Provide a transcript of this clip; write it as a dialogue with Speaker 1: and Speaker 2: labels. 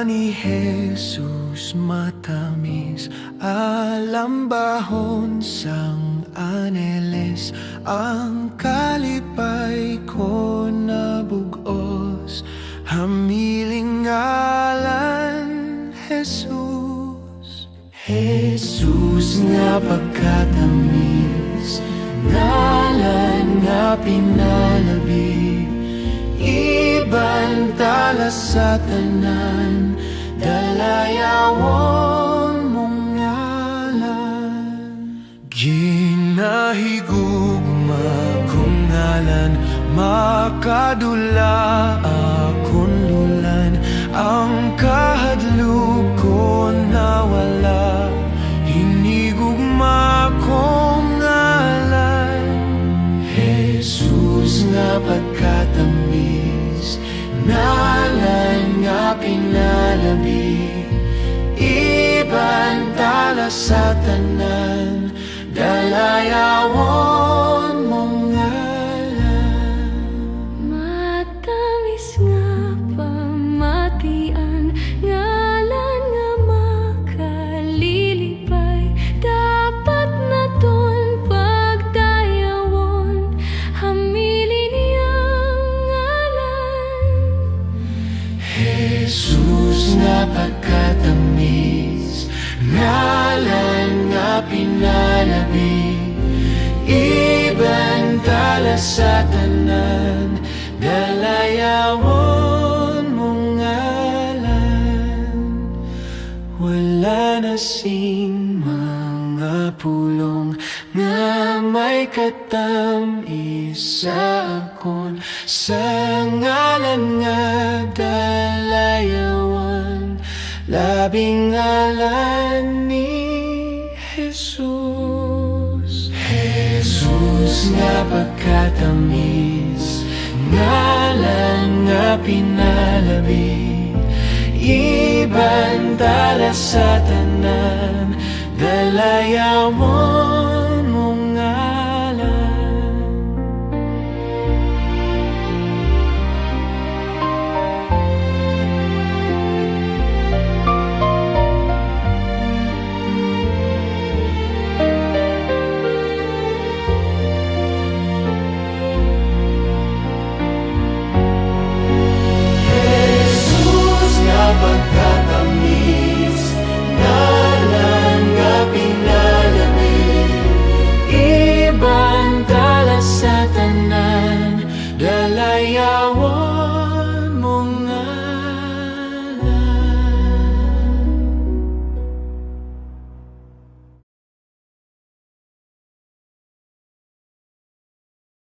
Speaker 1: ni Jesus matamis, alambahon sang aneles, ang kalipay ko nabugos, hamiling ngalan Jesus. Jesus nga pagkatamis, ngalan nga pinalabi, ibantala sa tanan, dalayawon mong ngalan. Ginahigugma kong ngalan, makadula akong lulan, ang kahadlok ko nawala, hinigugma kong ngalan. Jesus nga pagkatamis, ngalan nga pinalabi, ibantala sa tanan, dalayawon mong ngalan.
Speaker 2: Matamis nga pamatian, ngalan nga makalilipay, dapat na ton pagdayawon, hamili niyang ngalan.
Speaker 1: Jesus nga pagkatamis, ngalan nga pinalabi, ibantala sa tanan, dalayawon mong ngalan. Wala na sing mga pulong nga may katamis sa akon, sa ngalan nga dalayawon, labing ngalan ni Jesus. Jesus nga pagkatamis, ngalan nga pinalabi, ibantala sa tanan, dalayawon